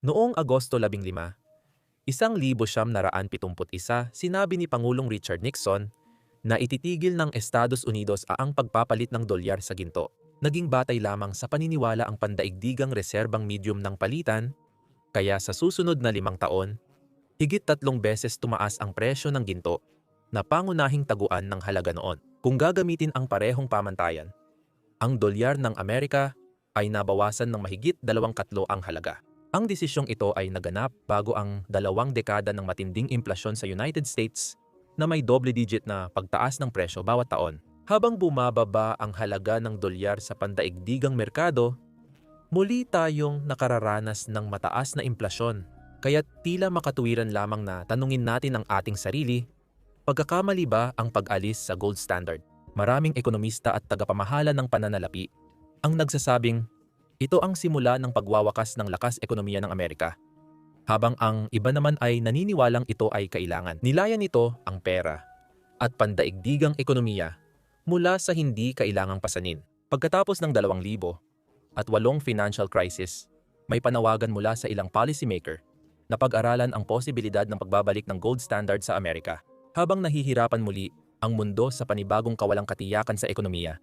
Noong Agosto 15, 1971, sinabi ni Pangulong Richard Nixon na ititigil ng Estados Unidos ang pagpapalit ng dolyar sa ginto. Naging batay lamang sa paniniwala ang pandaigdigang reserbang medium ng palitan, kaya sa susunod na 5 taon, higit 3 beses tumaas ang presyo ng ginto na pangunahing taguan ng halaga noon. Kung gagamitin ang parehong pamantayan, ang dolyar ng Amerika ay nabawasan ng mahigit 2/3 ang halaga. Ang desisyong ito ay naganap bago ang 2 dekada ng matinding implasyon sa United States na may double-digit na pagtaas ng presyo bawat taon. Habang bumababa ang halaga ng dolyar sa pandaigdigang merkado, muli tayong nakararanas ng mataas na implasyon. Kaya tila makatuwiran lamang na tanungin natin ang ating sarili, pagkakamali ba ang pag-alis sa gold standard? Maraming ekonomista at tagapamahala ng pananalapi ang nagsasabing ito ang simula ng pagwawakas ng lakas ekonomiya ng Amerika. Habang ang iba naman ay naniniwalang ito ay kailangan. Nilayan nito ang pera at pandaigdigang ekonomiya mula sa hindi kailangang pasanin. Pagkatapos ng 2008 financial crisis, may panawagan mula sa ilang policymaker na pag-aralan ang posibilidad ng pagbabalik ng gold standard sa Amerika. Habang nahihirapan muli ang mundo sa panibagong kawalang katiyakan sa ekonomiya,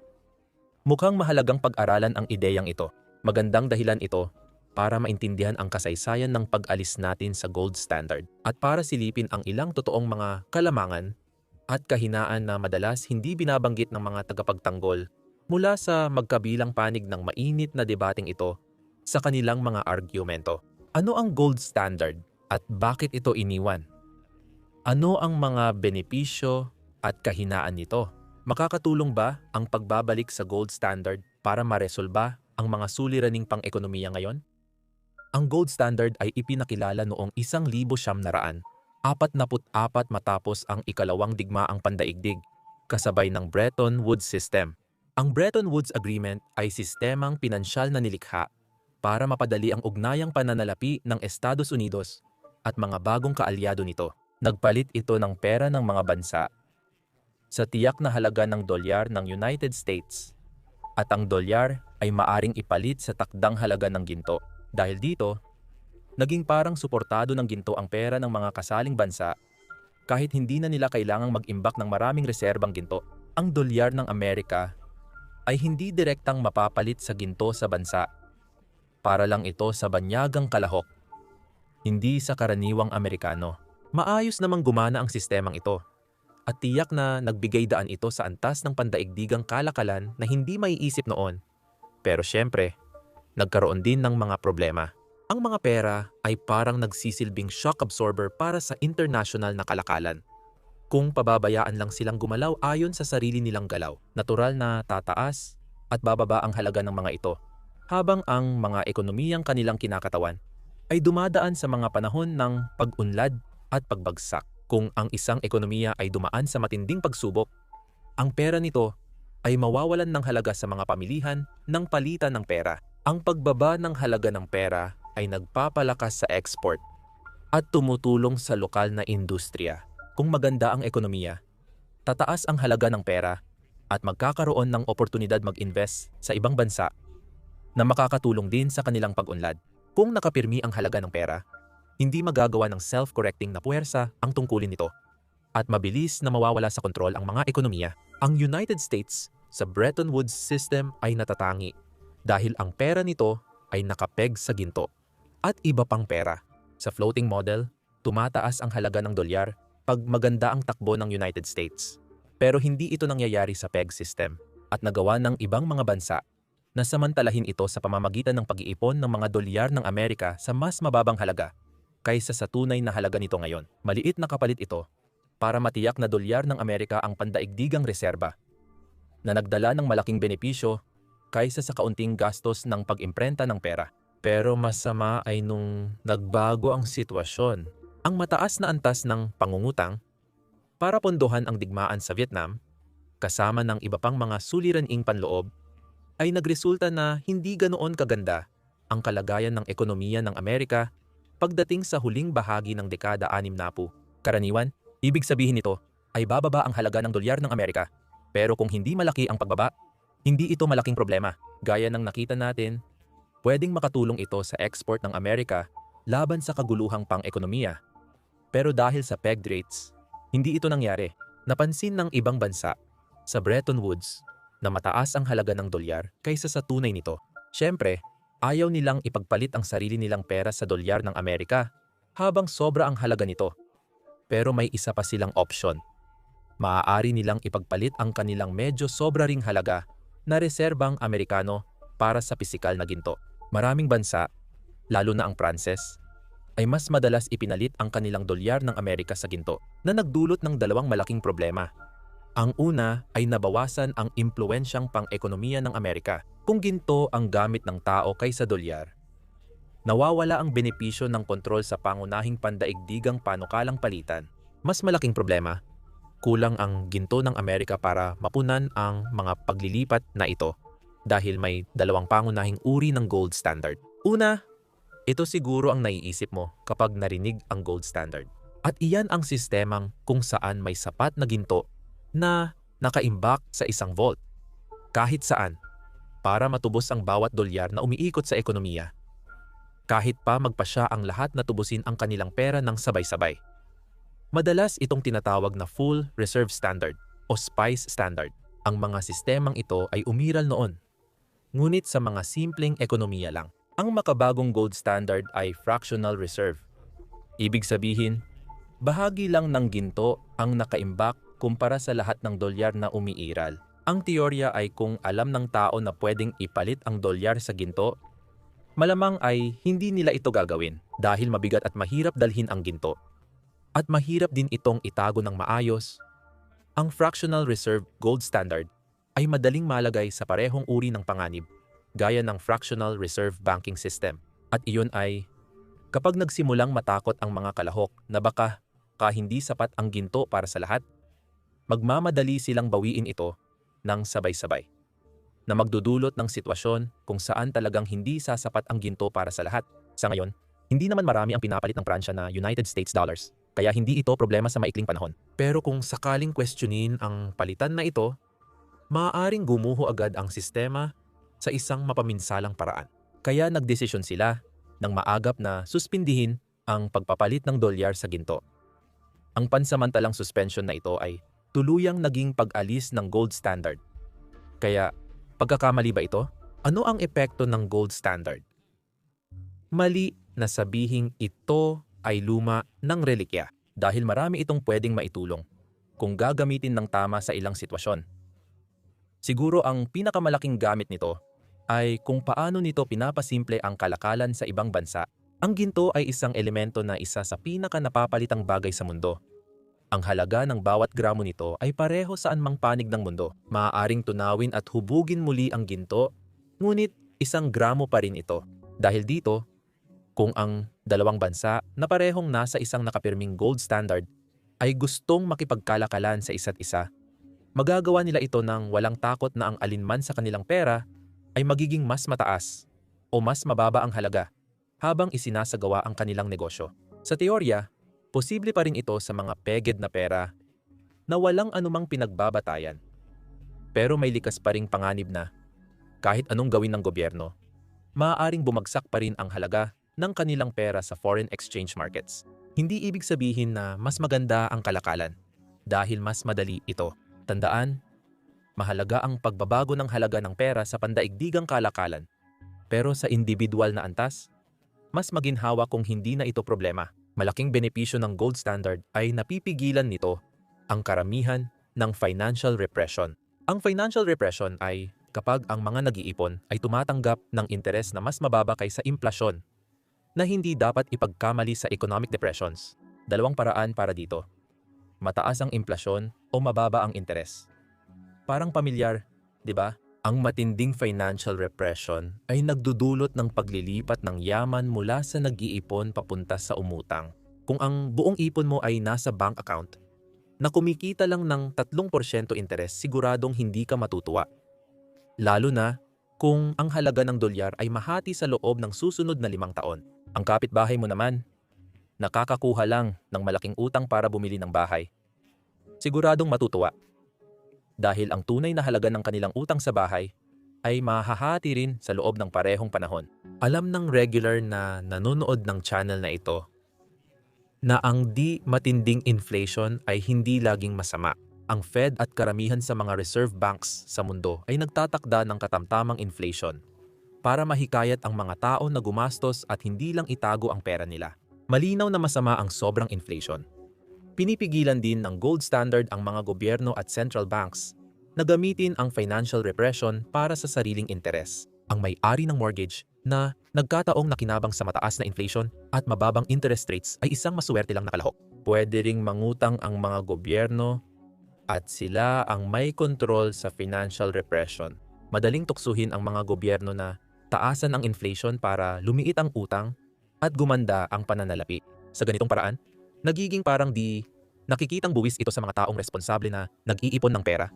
mukhang mahalagang pag-aralan ang ideyang ito. Magandang dahilan ito para maintindihan ang kasaysayan ng pag-alis natin sa gold standard at para silipin ang ilang totoong mga kalamangan at kahinaan na madalas hindi binabanggit ng mga tagapagtanggol mula sa magkabilang panig ng mainit na debating ito sa kanilang mga argumento. Ano ang gold standard at bakit ito iniwan? Ano ang mga benepisyo at kahinaan nito? Makakatulong ba ang pagbabalik sa gold standard para maresolba ang mga suliraning pang-ekonomiya ngayon? Ang gold standard ay ipinakilala noong 1944 matapos ang ikalawang digmaang pandaigdig, kasabay ng Bretton Woods System. Ang Bretton Woods Agreement ay sistemang pinansyal na nilikha para mapadali ang ugnayang pananalapi ng Estados Unidos at mga bagong kaalyado nito. Nagpalit ito ng pera ng mga bansa sa tiyak na halaga ng dolyar ng United States at ang dolyar ay maaring ipalit sa takdang halaga ng ginto. Dahil dito, naging parang suportado ng ginto ang pera ng mga kasaling bansa kahit hindi na nila kailangang mag-imbak ng maraming reserbang ginto. Ang dolyar ng Amerika ay hindi direktang mapapalit sa ginto sa bansa. Para lang ito sa banyagang kalahok, hindi sa karaniwang Amerikano. Maayos namang gumana ang sistemang ito at tiyak na nagbigay daan ito sa antas ng pandaigdigang kalakalan na hindi maiisip noon. Pero syempre, nagkaroon din ng mga problema. Ang mga pera ay parang nagsisilbing shock absorber para sa international na kalakalan. Kung pababayaan lang silang gumalaw ayon sa sarili nilang galaw, natural na tataas at bababa ang halaga ng mga ito, habang ang mga ekonomiyang kanilang kinakatawan ay dumadaan sa mga panahon ng pag-unlad at pagbagsak. Kung ang isang ekonomiya ay dumaan sa matinding pagsubok, ang pera nito ay mawawalan ng halaga sa mga pamilihan ng palitan ng pera. Ang pagbaba ng halaga ng pera ay nagpapalakas sa export at tumutulong sa lokal na industriya. Kung maganda ang ekonomiya, tataas ang halaga ng pera at magkakaroon ng oportunidad mag-invest sa ibang bansa na makakatulong din sa kanilang pag-unlad. Kung nakapirmi ang halaga ng pera, hindi magagawa ng self-correcting na puwersa ang tungkulin nito at mabilis na mawawala sa kontrol ang mga ekonomiya. Ang United States sa Bretton Woods System ay natatangi dahil ang pera nito ay nakapeg sa ginto at iba pang pera. Sa floating model, tumataas ang halaga ng dolyar pag maganda ang takbo ng United States. Pero hindi ito nangyayari sa peg system at nagawa ng ibang mga bansa na samantalahin ito sa pamamagitan ng pag-iipon ng mga dolyar ng Amerika sa mas mababang halaga kaysa sa tunay na halaga nito ngayon. Maliit na kapalit ito para matiyak na dolyar ng Amerika ang pandaigdigang reserba na nagdala ng malaking benepisyo kaysa sa kaunting gastos ng pag-imprenta ng pera. Pero masama ay nung nagbago ang sitwasyon. Ang mataas na antas ng pangungutang para pondohan ang digmaan sa Vietnam, kasama ng iba pang mga suliraning panloob, ay nagresulta na hindi ganoon kaganda ang kalagayan ng ekonomiya ng Amerika pagdating sa huling bahagi ng dekada 60. Karaniwan, ibig sabihin nito ay bababa ang halaga ng dolyar ng Amerika. Pero kung hindi malaki ang pagbaba, hindi ito malaking problema. Gaya ng nakita natin, pwedeng makatulong ito sa export ng Amerika laban sa kaguluhang pang-ekonomiya. Pero dahil sa pegged rates, hindi ito nangyari. Napansin ng ibang bansa sa Bretton Woods na mataas ang halaga ng dolyar kaysa sa tunay nito. Siyempre, ayaw nilang ipagpalit ang sarili nilang pera sa dolyar ng Amerika habang sobra ang halaga nito. Pero may isa pa silang opsyon. Maaari nilang ipagpalit ang kanilang medyo sobra ring halaga na reserbang Amerikano para sa pisikal na ginto. Maraming bansa, lalo na ang Pranses, ay mas madalas ipinalit ang kanilang dolyar ng Amerika sa ginto na nagdulot ng dalawang malaking problema. Ang una ay nabawasan ang impluwensyang pang-ekonomiya ng Amerika. Kung ginto ang gamit ng tao kaysa dolyar, nawawala ang benepisyo ng kontrol sa pangunahing pandaigdigang panukalang palitan. Mas malaking problema, kulang ang ginto ng Amerika para mapunan ang mga paglilipat na ito dahil may dalawang pangunahing uri ng gold standard. Una, ito siguro ang naiisip mo kapag narinig ang gold standard. At iyan ang sistemang kung saan may sapat na ginto na nakaimbak sa isang vault kahit saan para matubos ang bawat dolyar na umiikot sa ekonomiya. Kahit pa magpasya ang lahat na tubusin ang kanilang pera ng sabay-sabay. Madalas itong tinatawag na Full Reserve Standard o SPICE Standard. Ang mga sistemang ito ay umiral noon, ngunit sa mga simpleng ekonomiya lang. Ang makabagong gold standard ay fractional reserve. Ibig sabihin, bahagi lang ng ginto ang nakaimbak kumpara sa lahat ng dolyar na umiiral. Ang teorya ay kung alam ng tao na pwedeng ipalit ang dolyar sa ginto, malamang ay hindi nila ito gagawin dahil mabigat at mahirap dalhin ang ginto. At mahirap din itong itago ng maayos. Ang fractional reserve gold standard ay madaling malagay sa parehong uri ng panganib, gaya ng fractional reserve banking system. At iyon ay, kapag nagsimulang matakot ang mga kalahok na baka hindi sapat ang ginto para sa lahat, magmamadali silang bawiin ito ng sabay-sabay, na magdudulot ng sitwasyon kung saan talagang hindi sasapat ang ginto para sa lahat. Sa ngayon, hindi naman marami ang pinapalit ng Pransya na United States dollars, kaya hindi ito problema sa maikling panahon. Pero kung sakaling questionin ang palitan na ito, maaaring gumuho agad ang sistema sa isang mapaminsalang paraan. Kaya nagdesisyon sila ng maagap na suspindihin ang pagpapalit ng dolyar sa ginto. Ang pansamantalang suspension na ito ay tuluyang naging pag-alis ng gold standard. Kaya, pagkakamali ba ito? Ano ang epekto ng gold standard? Mali na sabihing ito ay luma ng relikya dahil marami itong pwedeng maitulong kung gagamitin ng tama sa ilang sitwasyon. Siguro ang pinakamalaking gamit nito ay kung paano nito pinapasimple ang kalakalan sa ibang bansa. Ang ginto ay isang elemento na isa sa pinaka-napapalitang bagay sa mundo. Ang halaga ng bawat gramo nito ay pareho saan mang panig ng mundo. Maaaring tunawin at hubugin muli ang ginto, ngunit isang gramo pa rin ito. Dahil dito, kung ang dalawang bansa na parehong nasa isang nakapirming gold standard ay gustong makipagkalakalan sa isa't isa, magagawa nila ito ng walang takot na ang alinman sa kanilang pera ay magiging mas mataas o mas mababa ang halaga habang isinasagawa ang kanilang negosyo. Sa teorya, posible pa rin ito sa mga pegged na pera na walang anumang pinagbabatayan. Pero may likas pa ring panganib na kahit anong gawin ng gobyerno, maaaring bumagsak pa rin ang halaga ng kanilang pera sa foreign exchange markets. Hindi ibig sabihin na mas maganda ang kalakalan dahil mas madali ito. Tandaan, mahalaga ang pagbabago ng halaga ng pera sa pandaigdigang kalakalan. Pero sa individual na antas, mas maginhawa kung hindi na ito problema. Malaking benepisyo ng gold standard ay napipigilan nito ang karamihan ng financial repression. Ang financial repression ay kapag ang mga nag-iipon ay tumatanggap ng interes na mas mababa kaysa implasyon na hindi dapat ipagkamali sa economic depressions. Dalawang paraan para dito. Mataas ang implasyon o mababa ang interes. Parang pamilyar, di ba? Ang matinding financial repression ay nagdudulot ng paglilipat ng yaman mula sa nag-iipon papunta sa umutang. Kung ang buong ipon mo ay nasa bank account, na kumikita lang ng 3% interes, siguradong hindi ka matutuwa. Lalo na kung ang halaga ng dolyar ay mahati sa loob ng susunod na 5 taon. Ang kapitbahay mo naman, nakakakuha lang ng malaking utang para bumili ng bahay. Siguradong matutuwa. Dahil ang tunay na halaga ng kanilang utang sa bahay ay mahahati rin sa loob ng parehong panahon. Alam ng regular na nanonood ng channel na ito na ang di matinding inflation ay hindi laging masama. Ang Fed at karamihan sa mga reserve banks sa mundo ay nagtatakda ng katamtamang inflation para mahikayat ang mga tao na gumastos at hindi lang itago ang pera nila. Malinaw na masama ang sobrang inflation. Pinipigilan din ng gold standard ang mga gobyerno at central banks na gamitin ang financial repression para sa sariling interes. Ang may-ari ng mortgage na nagkataong nakinabang sa mataas na inflation at mababang interest rates ay isang masuwerte lang na kalahok. Pwede ring mangutang ang mga gobyerno at sila ang may kontrol sa financial repression. Madaling tuksuhin ang mga gobyerno na taasan ang inflation para lumiit ang utang at gumanda ang pananalapi. Sa ganitong paraan, nagiging parang di nakikitang buwis ito sa mga taong responsable na nag-iipon ng pera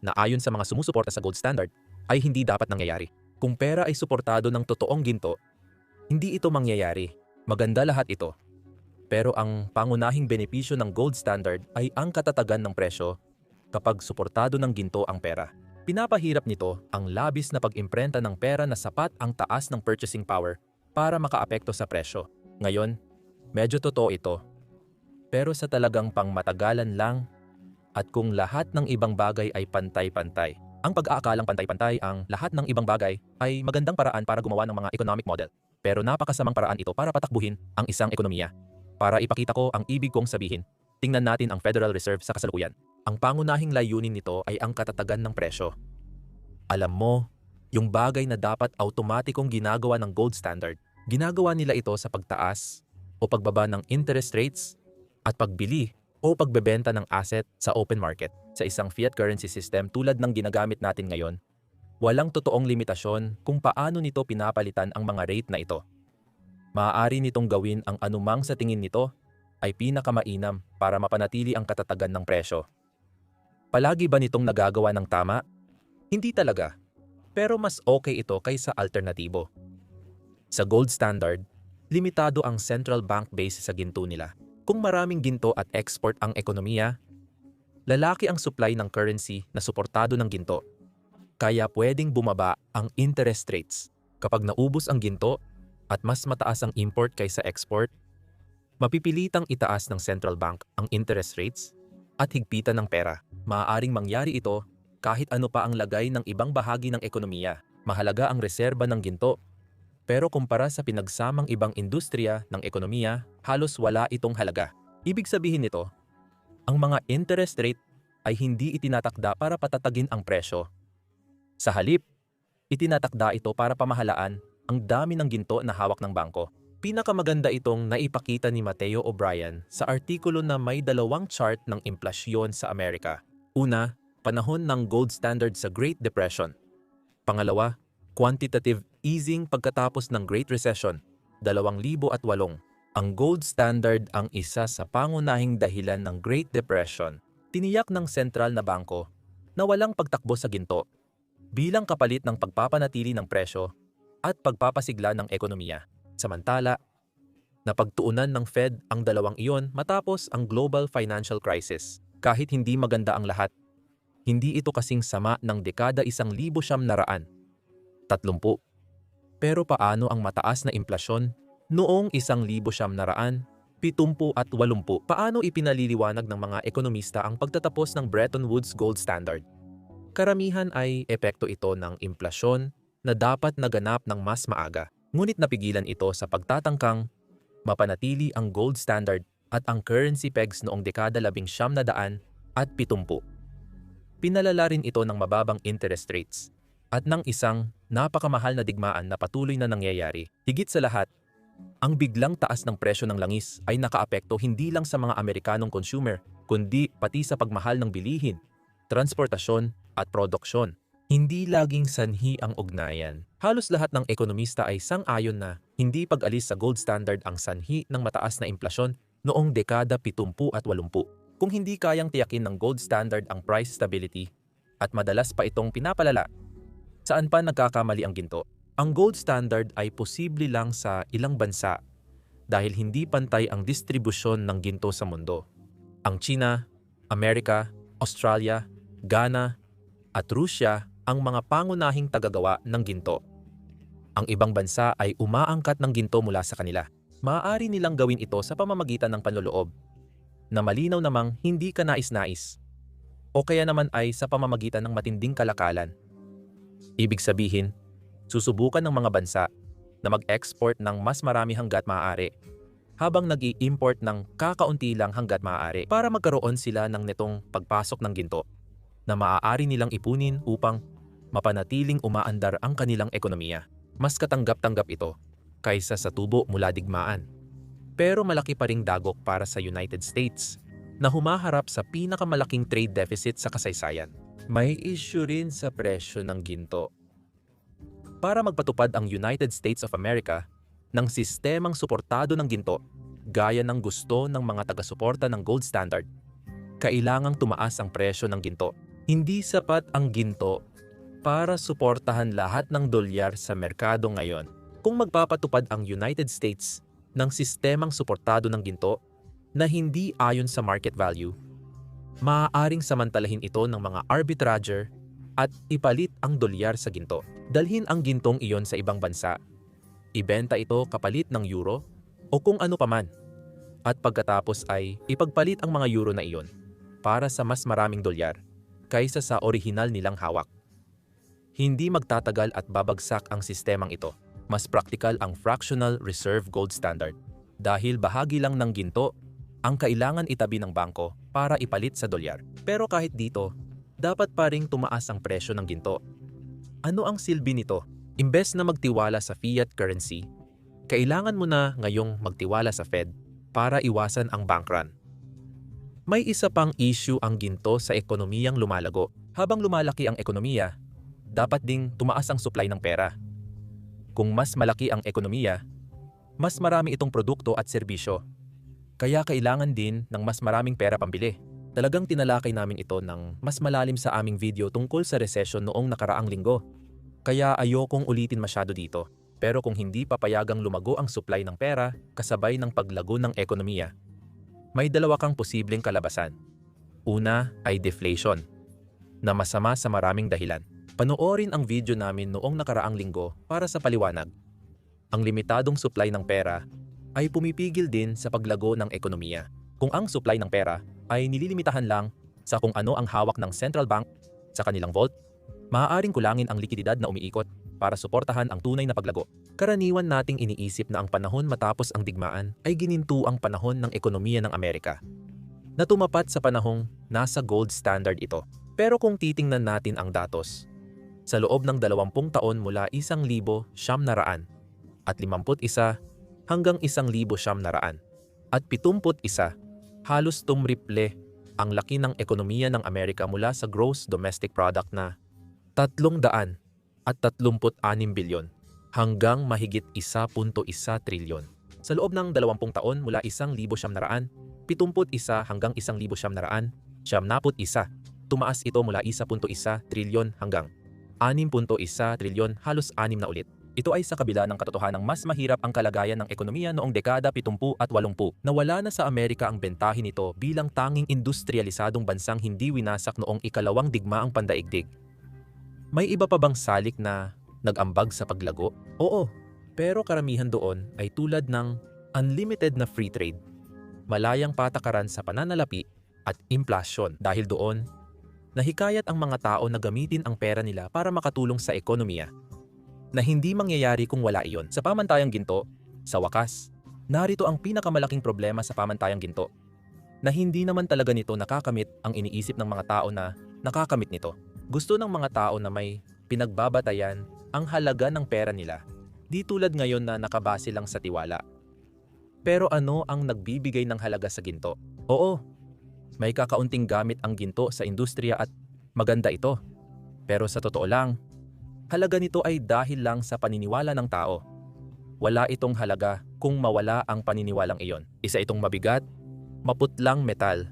na ayon sa mga sumusuporta sa gold standard ay hindi dapat nangyayari. Kung pera ay suportado ng totoong ginto, hindi ito mangyayari. Maganda lahat ito. Pero ang pangunahing benepisyo ng gold standard ay ang katatagan ng presyo kapag suportado ng ginto ang pera. Pinapahirap nito ang labis na pag-imprenta ng pera na sapat ang taas ng purchasing power para makaapekto sa presyo. Ngayon, medyo totoo ito. Pero sa talagang pangmatagalan lang at kung lahat ng ibang bagay ay pantay-pantay. Ang pag-aakalang pantay-pantay ang lahat ng ibang bagay ay magandang paraan para gumawa ng mga economic model. Pero napakasamang paraan ito para patakbuhin ang isang ekonomiya. Para ipakita ko ang ibig kong sabihin, tingnan natin ang Federal Reserve sa kasalukuyan. Ang pangunahing layunin nito ay ang katatagan ng presyo. Alam mo, yung bagay na dapat automatikong ginagawa ng gold standard, ginagawa nila ito sa pagtaas o pagbaba ng interest rates at pagbili o pagbebenta ng asset sa open market. Sa isang fiat currency system tulad ng ginagamit natin ngayon, walang totoong limitasyon kung paano nito pinapalitan ang mga rate na ito. Maaari nitong gawin ang anumang sa tingin nito ay pinakamainam para mapanatili ang katatagan ng presyo. Palagi ba nitong nagagawa ng tama? Hindi talaga. Pero mas okay ito kaysa alternatibo. Sa gold standard, limitado ang central bank base sa ginto nila. Kung maraming ginto at export ang ekonomiya, lalaki ang supply ng currency na suportado ng ginto. Kaya pwedeng bumaba ang interest rates. Kapag naubos ang ginto at mas mataas ang import kaysa export, mapipilitang itaas ng central bank ang interest rates at higpitan ng pera. Maaaring mangyari ito kahit ano pa ang lagay ng ibang bahagi ng ekonomiya. Mahalaga ang reserba ng ginto. Pero kumpara sa pinagsamang ibang industriya ng ekonomiya, halos wala itong halaga. Ibig sabihin nito, ang mga interest rate ay hindi itinatakda para patatagin ang presyo. Sa halip, itinatakda ito para pamahalaan ang dami ng ginto na hawak ng bangko. Pinakamaganda itong naipakita ni Mateo O'Brien sa artikulo na may dalawang chart ng implasyon sa Amerika. Una, panahon ng gold standard sa Great Depression. Pangalawa, quantitative easing pagkatapos ng Great Recession, 2008. Ang gold standard ang isa sa pangunahing dahilan ng Great Depression. Tiniyak ng sentral na bangko na walang pagtakbo sa ginto bilang kapalit ng pagpapanatili ng presyo at pagpapasigla ng ekonomiya. Samantala, napagtuunan ng Fed ang dalawang iyon matapos ang global financial crisis. Kahit hindi maganda ang lahat, hindi ito kasing sama ng dekada 1930. Pero paano ang mataas na implasyon noong 1970 at 80? Paano ipinaliliwanag ng mga ekonomista ang pagtatapos ng Bretton Woods Gold Standard? Karamihan ay epekto ito ng implasyon na dapat naganap ng mas maaga. Ngunit napigilan ito sa pagtatangkang mapanatili ang gold standard at ang currency pegs noong dekada 1970. Pinalala rin ito ng mababang interest rates at ng isang napakamahal na digmaan na patuloy na nangyayari. Higit sa lahat, ang biglang taas ng presyo ng langis ay nakaapekto hindi lang sa mga Amerikanong consumer, kundi pati sa pagmahal ng bilihin, transportasyon at produksyon. Hindi laging sanhi ang ugnayan. Halos lahat ng ekonomista ay sang-ayon na hindi pag-alis sa gold standard ang sanhi ng mataas na implasyon noong dekada 70 at 80. Kung hindi kayang tiyakin ng gold standard ang price stability at madalas pa itong pinapalala, saan pa nagkakamali ang ginto? Ang gold standard ay posible lang sa ilang bansa dahil hindi pantay ang distribusyon ng ginto sa mundo. Ang China, Amerika, Australia, Ghana at Rusya ang mga pangunahing tagagawa ng ginto. Ang ibang bansa ay umaangkat ng ginto mula sa kanila. Maaari nilang gawin ito sa pamamagitan ng panloloob, na malinaw namang hindi kanais-nais, o kaya naman ay sa pamamagitan ng matinding kalakalan. Ibig sabihin, susubukan ng mga bansa na mag-export ng mas marami hanggat maaari, habang nag-i-import ng kakaunti lang hanggat maaari para magkaroon sila ng netong pagpasok ng ginto na maaari nilang ipunin upang mapanatiling umaandar ang kanilang ekonomiya. Mas katanggap-tanggap ito kaysa sa tubo mula digmaan. Pero malaki pa ring dagok para sa United States na humaharap sa pinakamalaking trade deficit sa kasaysayan. May issue rin sa presyo ng ginto. Para magpatupad ang United States of America ng sistemang suportado ng ginto, gaya ng gusto ng mga taga-suporta ng gold standard, kailangang tumaas ang presyo ng ginto. Hindi sapat ang ginto para suportahan lahat ng dolyar sa merkado ngayon. Kung magpapatupad ang United States ng sistemang suportado ng ginto na hindi ayon sa market value, maaaring samantalahin ito ng mga arbitrager at ipalit ang dolyar sa ginto. Dalhin ang gintong iyon sa ibang bansa, ibenta ito kapalit ng euro o kung ano paman, at pagkatapos ay ipagpalit ang mga euro na iyon para sa mas maraming dolyar kaysa sa orihinal nilang hawak. Hindi magtatagal at babagsak ang sistemang ito. Mas praktikal ang fractional reserve gold standard dahil bahagi lang ng ginto ang kailangan itabi ng bangko para ipalit sa dolyar. Pero kahit dito, dapat pa ring tumaas ang presyo ng ginto. Ano ang silbi nito? Imbes na magtiwala sa fiat currency, kailangan mo na ngayong magtiwala sa Fed para iwasan ang bank run. May isa pang issue ang ginto sa ekonomiyang lumalago. Habang lumalaki ang ekonomiya, dapat ding tumaas ang supply ng pera. Kung mas malaki ang ekonomiya, mas marami itong produkto at serbisyo. Kaya kailangan din ng mas maraming pera pambili. Talagang tinalakay namin ito ng mas malalim sa aming video tungkol sa recession noong nakaraang linggo. Kaya ayokong ulitin masyado dito. Pero kung hindi papayagang lumago ang supply ng pera kasabay ng paglago ng ekonomiya, may dalawa kang posibleng kalabasan. Una ay deflation, na masama sa maraming dahilan. Panoorin ang video namin noong nakaraang linggo para sa paliwanag. Ang limitadong supply ng pera ay pumipigil din sa paglago ng ekonomiya. Kung ang supply ng pera ay nililimitahan lang sa kung ano ang hawak ng central bank sa kanilang vault, maaaring kulangin ang likididad na umiikot para suportahan ang tunay na paglago. Karaniwan nating iniisip na ang panahon matapos ang digmaan ay gininto ang panahon ng ekonomiya ng Amerika, na tumapat sa panahong nasa gold standard ito. Pero kung titingnan natin ang datos, sa loob ng 20 taon mula 1,900 at 51 hanggang 1,900 at 71, halos tumriple ang laki ng ekonomiya ng Amerika mula sa gross domestic product na 336 bilyon hanggang mahigit 1.1 trilyon. Sa loob ng 20 taon mula 1,971 hanggang 1,991, tumaas ito mula 1.1 trilyon hanggang 6.1 trilyon, halos 6 na ulit. Ito ay sa kabila ng katotohanang mas mahirap ang kalagayan ng ekonomiya noong dekada 70 at 80. Nawala na sa Amerika ang bentahin nito bilang tanging industrialisadong bansang hindi winasak noong ikalawang digmaang pandaigdig. May iba pa bang salik na nag-ambag sa paglago? Oo, pero karamihan doon ay tulad ng unlimited na free trade, malayang patakaran sa pananalapi at inflasyon. Dahil doon, nahikayat ang mga tao na gamitin ang pera nila para makatulong sa ekonomiya, na hindi mangyayari kung wala iyon. Sa pamantayang ginto, sa wakas, narito ang pinakamalaking problema sa pamantayang ginto, na hindi naman talaga nito nakakamit ang iniisip ng mga tao na nakakamit nito. Gusto ng mga tao na may pinagbabatayan ang halaga ng pera nila, di tulad ngayon na nakabase lang sa tiwala. Pero ano ang nagbibigay ng halaga sa ginto? Oo, may kakaunting gamit ang ginto sa industriya at maganda ito. Pero sa totoo lang, halaga nito ay dahil lang sa paniniwala ng tao. Wala itong halaga kung mawala ang paniniwalang iyon. Isa itong mabigat, maputlang metal.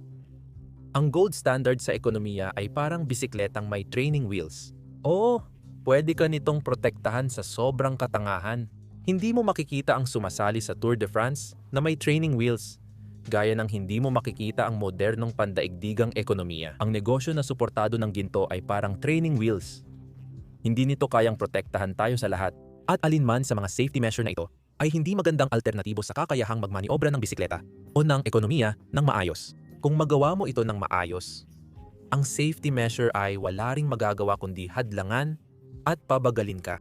Ang gold standard sa ekonomiya ay parang bisikletang may training wheels. Oo, pwede ka nitong protektahan sa sobrang katangahan. Hindi mo makikita ang sumasali sa Tour de France na may training wheels, gaya ng hindi mo makikita ang modernong pandaigdigang ekonomiya. Ang negosyo na suportado ng ginto ay parang training wheels. Hindi nito kayang protektahan tayo sa lahat at alinman sa mga safety measure na ito ay hindi magandang alternatibo sa kakayahang magmaniobra ng bisikleta o ng ekonomiya ng maayos. Kung magawa mo ito ng maayos, ang safety measure ay wala ring magagawa kundi hadlangan at pabagalin ka.